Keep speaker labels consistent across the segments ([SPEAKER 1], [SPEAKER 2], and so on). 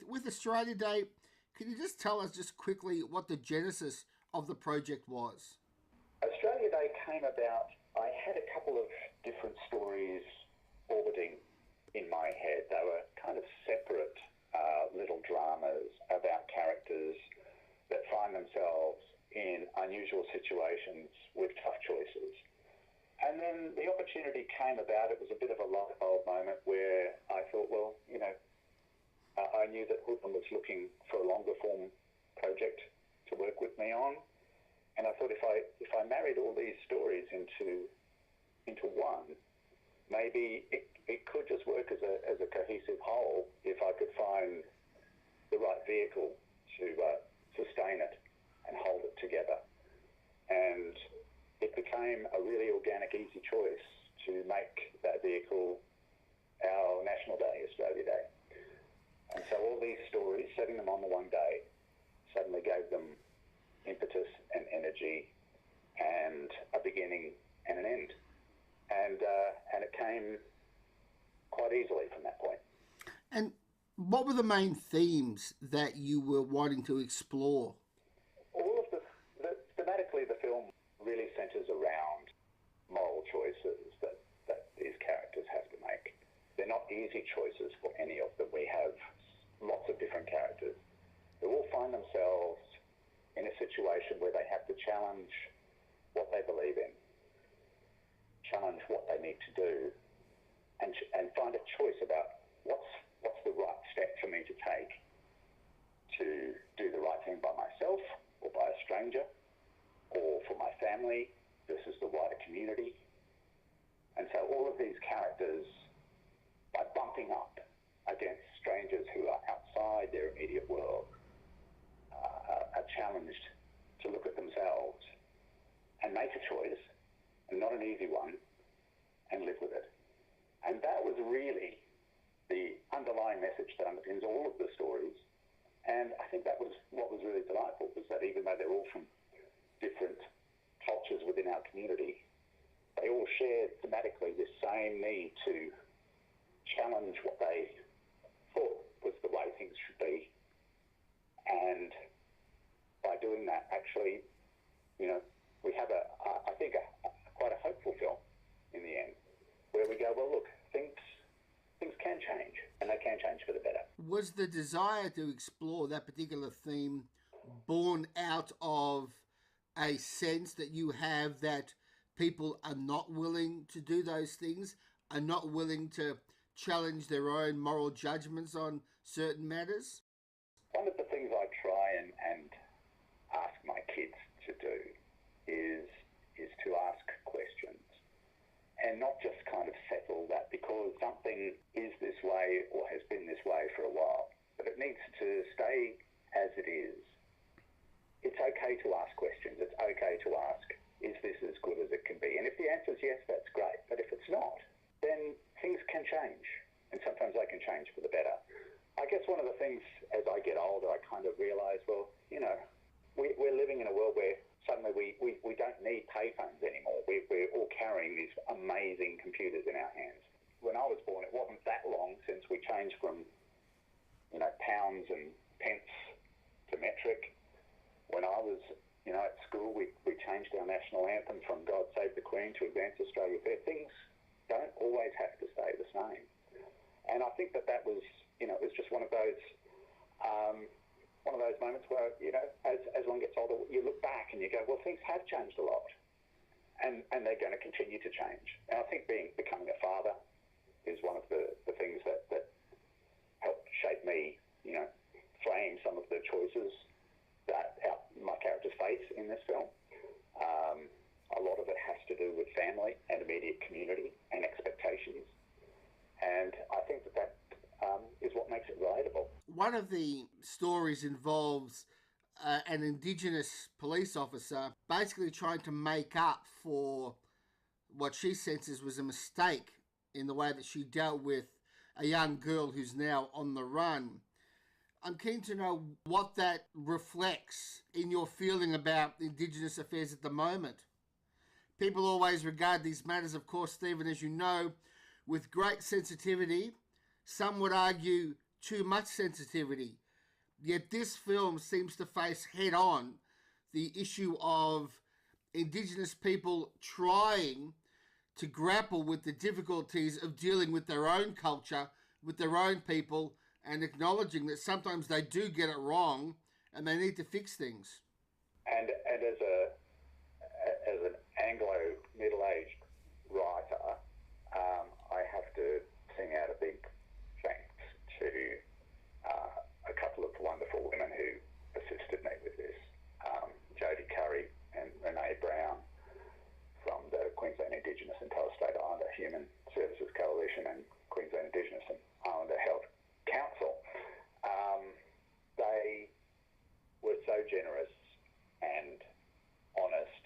[SPEAKER 1] with Australia Day, can you just tell us just quickly what the genesis of the project was?
[SPEAKER 2] Australia Day came about, I had a couple of different stories orbiting in my head. They were kind of separate little dramas about characters that find themselves in unusual situations with tough choices. And then the opportunity came about. It was a bit of a light bulb moment where I thought, well, I knew that Irwin was looking for a longer form project to work with me on. And I thought if I married all these stories into one, maybe it could just work as a cohesive whole if I could find the right vehicle to sustain it and hold it together. And it became a really organic, easy choice to make that vehicle our National Day, Australia Day. And so all these stories, setting them on the one day, suddenly gave them impetus and energy and a beginning and an end. And it came quite easily from that point.
[SPEAKER 1] And what were the main themes that you were wanting to explore?
[SPEAKER 2] All of thematically, the film really centres around moral choices that these characters have to make. They're not easy choices for any of them. We have lots of different characters who all find themselves in a situation where they have to challenge what they believe in, challenge what they need to do, and find a choice about what's the right step for me to take to do the right thing by myself or by a stranger or for my family versus the wider community. And so all of these characters, by bumping up against strangers who are outside their immediate world, are challenged to look at themselves and make a choice, and not an easy one, and live with it. And that was really the underlying message that underpins all of the stories. And I think that was what was really delightful, was that even though they're all from different cultures within our community, they all shared thematically this same need to challenge what they thought was the way things should be. And by doing that, actually, we have I think quite a hopeful film in the end, where we go, well, look, things can change, and they can change for the better.
[SPEAKER 1] Was the desire to explore that particular theme born out of a sense that you have that people are not willing to do those things, are not willing to challenge their own moral judgments on certain matters?
[SPEAKER 2] One of the things I try and ask my kids to do is to ask questions, and not just kind of settle that because something is this way or has been this way for a while, but it needs to stay as it is. It's okay to ask questions. It's okay to ask, is this as good as it can be? And if the answer is yes, that's great. But if it's not, then things can change. And sometimes they can change for the better. I guess one of the things as I get older, I kind of realise, well, we're living in a world where suddenly we don't need payphones anymore. We're all carrying these amazing computers in our hands. When I was born, it wasn't that long since we changed from, pounds and pence to metric. When I was, at school, we changed our national anthem from God Save the Queen to Advance Australia Fair. Things don't always have to stay the same. And I think that was, it was just one of those moments where, as one gets older, you look back and you go, well, things have changed a lot, and they're going to continue to change. And I think becoming a father is one of the things that helped shape me, frame some of the choices that my characters face in this film. A lot of it has to do with family and immediate community and expectations. And I think that is what makes it relatable.
[SPEAKER 1] One of the stories involves an Indigenous police officer basically trying to make up for what she senses was a mistake in the way that she dealt with a young girl who's now on the run. I'm keen to know what that reflects in your feeling about Indigenous affairs at the moment. People always regard these matters, of course, Stephen, as you know, with great sensitivity. Some would argue too much sensitivity. Yet this film seems to face head on the issue of Indigenous people trying to grapple with the difficulties of dealing with their own culture, with their own people, and acknowledging that sometimes they do get it wrong and they need to fix things.
[SPEAKER 2] And as an Anglo middle-aged writer, I have to sing out a big thanks to a couple of wonderful women who assisted me with this. Jodie Curry and Renee Brown from the Queensland Indigenous and Torres Strait Islander Human Services Coalition and Queensland Indigenous and Islander Health Council. They were so generous and honest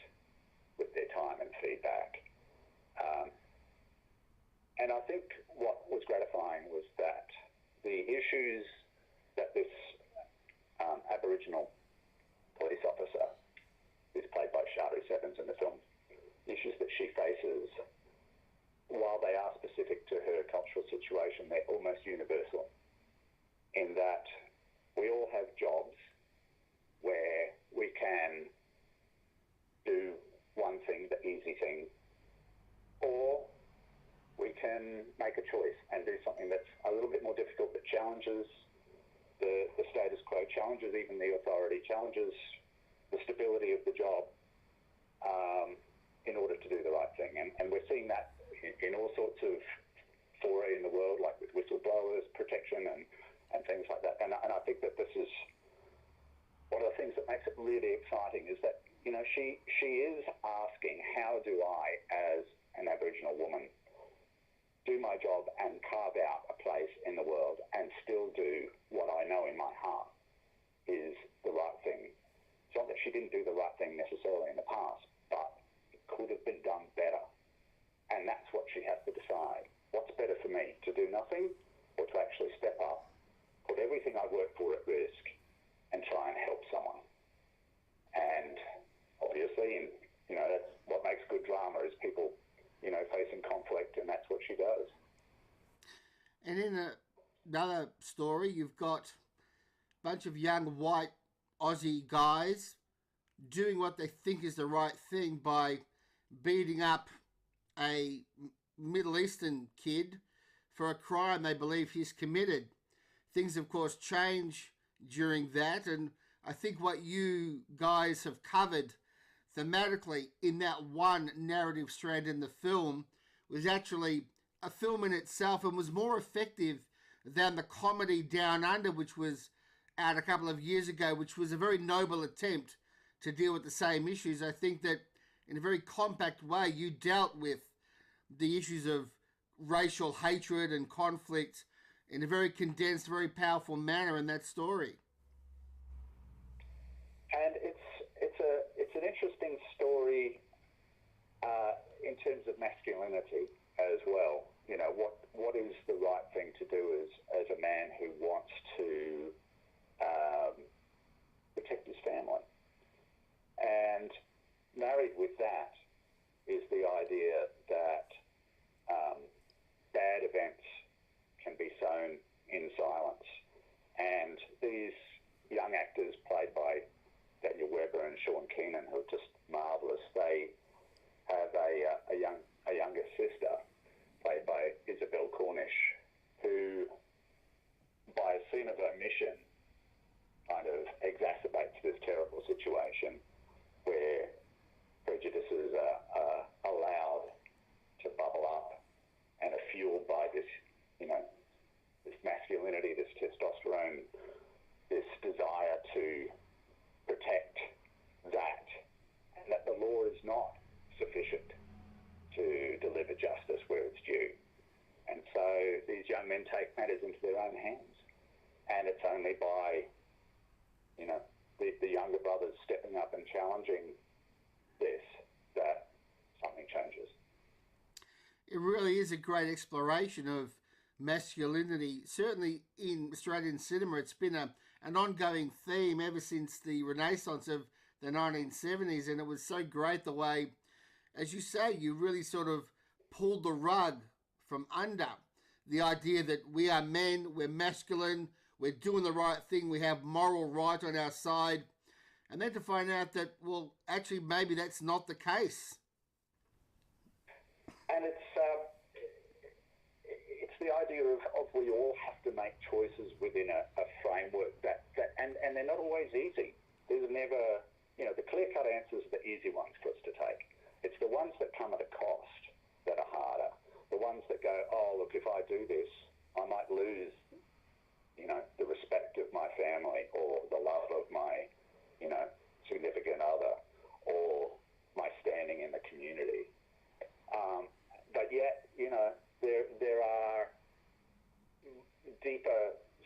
[SPEAKER 2] with their time and feedback. And I think what was gratifying was that the issues that this Aboriginal police officer, who's played by Shari Sevens in the film, the issues that she faces, while they are specific to her cultural situation, they're almost universal in that we all have jobs where we can do one thing, the easy thing, or we can make a choice and do something that's a little bit more difficult, that challenges the status quo, challenges even the authority, challenges the stability of the job in order to do the right thing. And we're seeing that in all sorts of foray in the world, like with whistleblowers, protection and things like that. And I think that this is one of the things that makes it really exciting, is that, you know, she is asking, how do I, as an Aboriginal woman, do my job and carve out a place in the world and still do what I know in my heart is the right thing. It's not that she didn't do the right thing necessarily in the past, but it could have been done better. And that's what she has to decide. What's better for me, to do nothing or to actually step up, put everything I work for at risk and try and help someone? And obviously, you know, that's what makes good drama, is people, you know, facing conflict, and that's what she does.
[SPEAKER 1] And in another story, you've got a bunch of young white Aussie guys doing what they think is the right thing by beating up a Middle Eastern kid for a crime they believe he's committed. Things, of course, change during that, and I think what you guys have covered thematically in that one narrative strand in the film was actually a film in itself, and was more effective than the comedy Down Under, which was out a couple of years ago, which was a very noble attempt to deal with the same issues. I think that in a very compact way you dealt with the issues of racial hatred and conflict in a very condensed, very powerful manner in that story.
[SPEAKER 2] And it's an interesting story in terms of masculinity as well. You know, what is the right thing to do as a man who wants to protect his family? And married with that is the idea that bad events can be sown in silence. And these young actors played by Daniel Webber and Sean Keenan, who are just marvellous, they have a younger sister played by Isabel Cornish, who, by a sin of omission, kind of exacerbates this terrible situation where prejudices are allowed to bubble up and are fueled by this, you know, this masculinity, this testosterone, this desire to protect that, and that the law is not sufficient to deliver justice where it's due. And so these young men take matters into their own hands, and it's only by, you know, the younger brothers stepping up and challenging this that something changes.
[SPEAKER 1] It really is a great exploration of masculinity. Certainly in Australian cinema, it's been an ongoing theme ever since the Renaissance of the 1970s, and it was so great the way, as you say, you really sort of pulled the rug from under the idea that we are men, we're masculine, we're doing the right thing, we have moral right on our side, and then to find out that, well, actually maybe that's not the case.
[SPEAKER 2] And it's the idea of we all have to make choices within a framework and they're not always easy. There's never, the clear-cut answers are the easy ones for us to take. It's the ones that come at a cost that are harder. The ones that go, oh, look, if I do this, I might lose, the respect of my family or the love of my, significant other or my standing in the community. But yet, there are deeper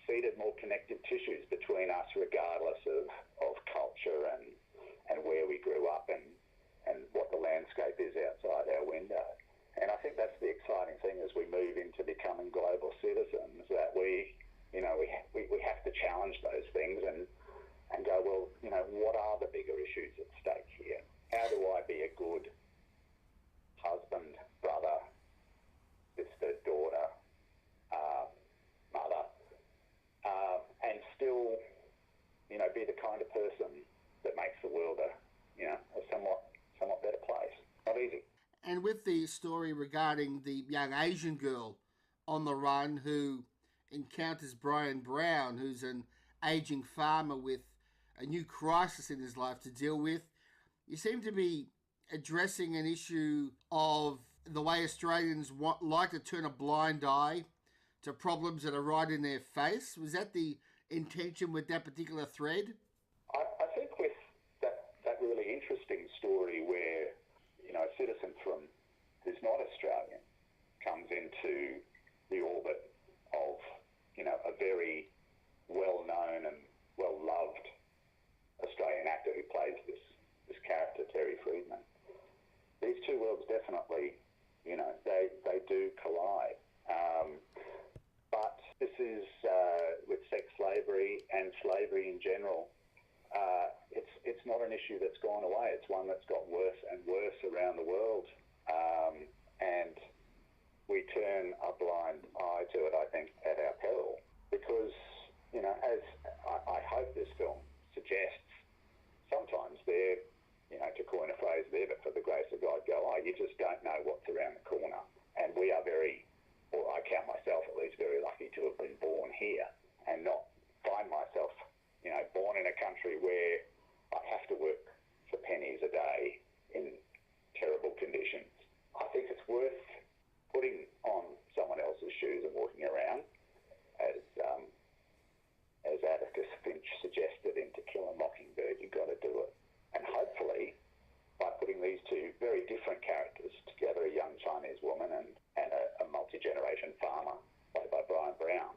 [SPEAKER 2] seated, more connected tissues between us regardless of culture and where we grew up and what the landscape is outside our window. And I think that's the exciting thing as we move into becoming global citizens, that we have to challenge those things and go, well, what are the bigger issues at stake here? How do I be a good husband, brother, sister, daughter, mother, and still, be the kind of person that makes the world a somewhat better place? Not easy.
[SPEAKER 1] And with the story regarding the young Asian girl on the run who encounters Brian Brown, who's an aging farmer with a new crisis in his life to deal with, you seem to be addressing an issue of the way Australians like to turn a blind eye to problems that are right in their face. Was that the intention with that particular thread?
[SPEAKER 2] I think with that really interesting story where, a citizen who's not Australian comes into the orbit of, a very well-known and well-loved Australian actor who plays this character, Terry Friedman. These two worlds definitely, they do collide. But this is, with sex slavery and slavery in general, it's not an issue that's gone away. It's one that's got worse and worse around the world. And we turn a blind eye to it, I think, at our peril. Because, as I hope this film suggests, sometimes they're, to coin a phrase there, but for the grace of God, go, you just don't know what's around the corner. And we are I count myself at least very lucky to have been born here and not find myself, born in a country where I have to work for pennies a day in terrible conditions. I think it's worth putting on someone else's shoes and walking around, as Atticus Finch suggested in To Kill a Mockingbird. You've got to do it. And hopefully, by putting these two very different characters together, a young Chinese woman and a multi-generation farmer played by Brian Brown,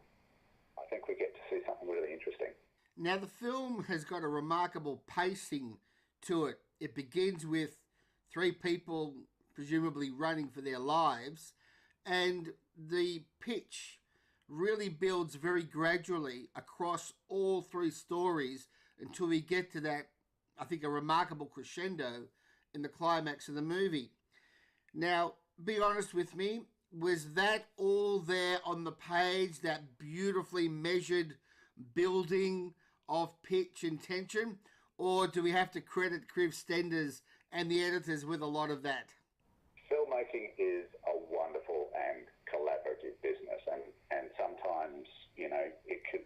[SPEAKER 2] I think we get to see something really interesting.
[SPEAKER 1] Now, the film has got a remarkable pacing to it. It begins with three people presumably running for their lives, and the pitch really builds very gradually across all three stories until we get to that, I think, a remarkable crescendo in the climax of the movie. Now, be honest with me, was that all there on the page, that beautifully measured building of pitch and tension, or do we have to credit Kriv Stenders and the editors with a lot of that?
[SPEAKER 2] Filmmaking is a wonderful and collaborative business, and sometimes, it could,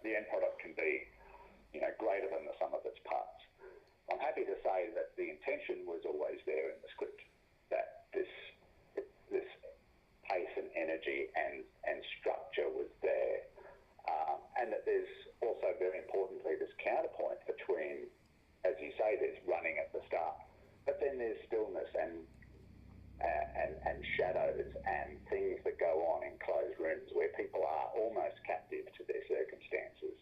[SPEAKER 2] the end product can be, greater than the sum of its parts. I'm happy to say that the intention was always there in the script, that this pace and energy and structure was there, and that there's also, very importantly, this counterpoint between, as you say, there's running at the start, but then there's stillness and shadows and things that go on in closed rooms where people are almost captive to their circumstances.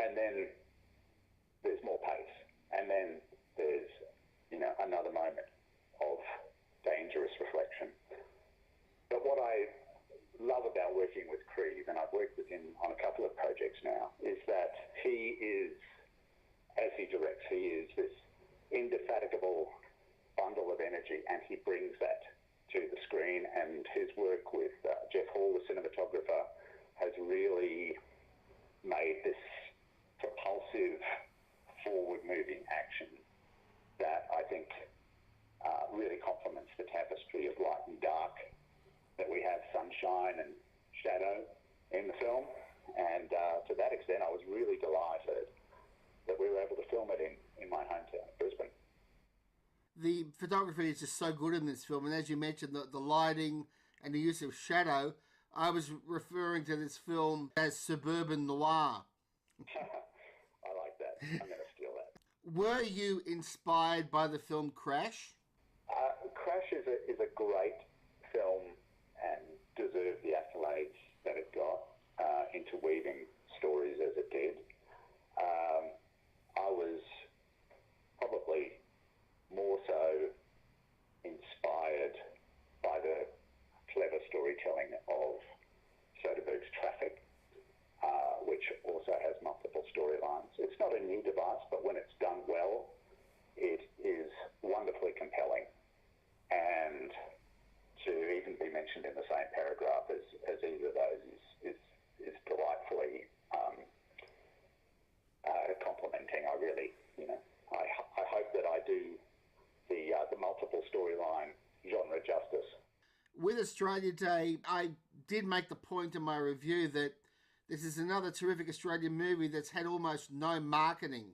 [SPEAKER 2] And then there's more pace. And then there's, another moment of dangerous reflection. But what I love about working with Kriv, and I've worked with him on a couple of projects now, is that he is, as he directs, he is this indefatigable bundle of energy, and he brings that to the screen. And his work with Jeff Hall, the cinematographer, made this propulsive, forward-moving action that I think really complements the tapestry of light and dark that we have, sunshine and shadow in the film. And to that extent, I was really delighted that we were able to film it in my hometown, Brisbane.
[SPEAKER 1] The photography is just so good in this film, and as you mentioned, the lighting and the use of shadow, I was referring to this film as suburban noir.
[SPEAKER 2] I like that. I'm going to steal that.
[SPEAKER 1] Were you inspired by the film Crash?
[SPEAKER 2] Crash is a great film and deserved the accolades that it got, interweaving stories as it did. I was probably more so inspired by the clever storytelling of Soderbergh's Traffic, which also has multiple storylines. It's not a new device, but when it's done well, it is wonderfully compelling. And to even be mentioned in the same paragraph as either of those is delightfully complimenting. I really, I hope that I do the multiple storyline genre justice.
[SPEAKER 1] With Australia Day, I did make the point in my review that this is another terrific Australian movie that's had almost no marketing.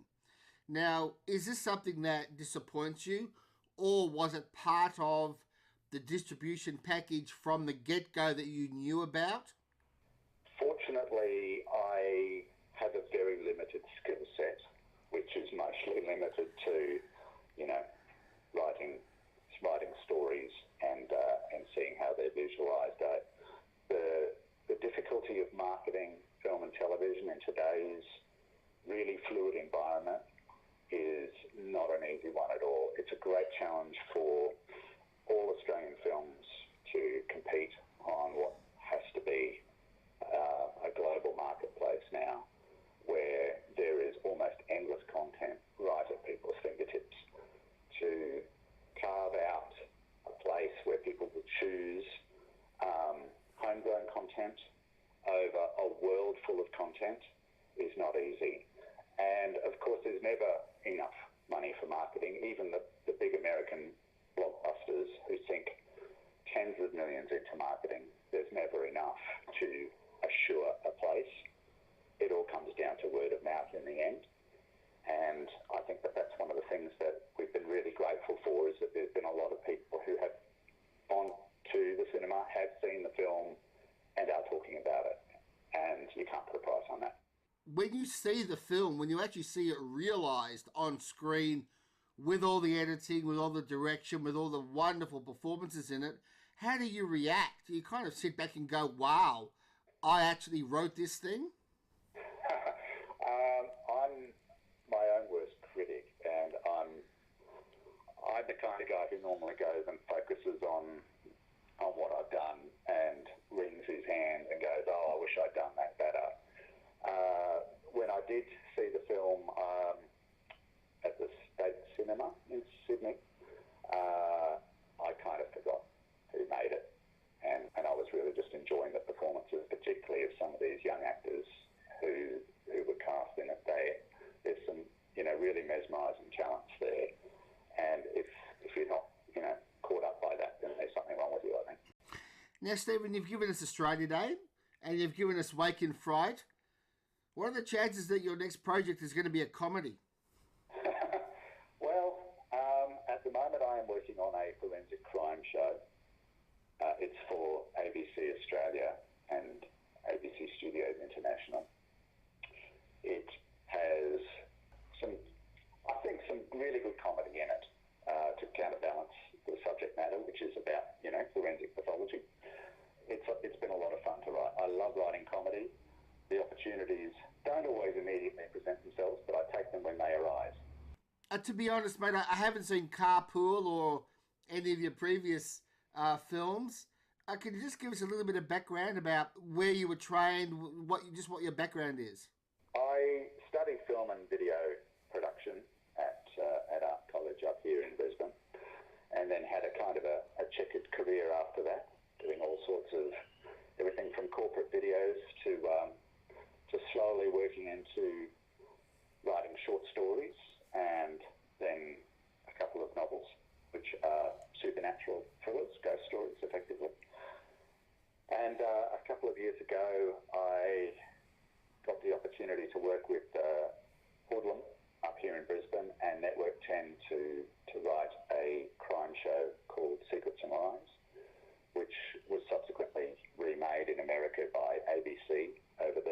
[SPEAKER 1] Now, is this something that disappoints you, or was it part of the distribution package from the get-go that you knew about?
[SPEAKER 2] Fortunately, I have a very limited skill set, which is mostly limited to, writing stories and seeing how they're visualised. The difficulty of marketing film and television in today's really fluid environment is not an easy one at all. It's a great challenge for all Australian films to compete on what has to be a global marketplace now, where there is almost endless content right at people's fingertips. To carve out a place where people will choose homegrown content over a world full of content is not easy. And of course, there's never enough money for marketing. Even the big American blockbusters who sink tens of millions into marketing, there's never enough to assure a place. It all comes down to word of mouth in the end. And I think that that's one of the things that we've been really grateful for, is that there's been a lot of people who have gone to the cinema, have seen the film, and are talking about it. And you can't put a price on that.
[SPEAKER 1] When you see the film, when you actually see it realised on screen, with all the editing, with all the direction, with all the wonderful performances in it, how do you react? Do you kind of sit back and go, wow, I actually wrote this thing?
[SPEAKER 2] I'm my own worst critic, and I'm the kind of guy who normally goes and focuses on what I've done and wrings his hand and goes, oh, I wish I'd done that better. When I did see the film at the State Cinema in Sydney, I kind of forgot who made it, and I was really just enjoying the performances, particularly of some of these young actors who were cast in it. There's some really mesmerising talents there, and if you're not caught up by that, then there's something wrong with you, I think.
[SPEAKER 1] Now, Stephen, you've given us Australia Day, and you've given us Wake in Fright. What are the chances that your next project is going to be a comedy?
[SPEAKER 2] Well, at the moment I am working on a forensic crime show. It's for ABC Australia and ABC Studios International. It has some really good comedy in it to counterbalance the subject matter, which is about, forensic pathology. It's been a lot of fun to write. I love writing comedy. The opportunities don't always immediately present themselves, but I take them when they arise.
[SPEAKER 1] To be honest, mate, I haven't seen Carpool or any of your previous films. Can you just give us a little bit of background about where you were trained, what your background is?
[SPEAKER 2] I studied film and video production at Art College up here in Brisbane, and then had a kind of a checkered career after that, doing all sorts of everything from corporate videos to to slowly working into writing short stories and then a couple of novels, which are supernatural thrillers, ghost stories, effectively. And a couple of years ago, I got the opportunity to work with Hoodlum up here in Brisbane and Network 10 to write a crime show called Secrets and Lies, which was subsequently remade in America by ABC over the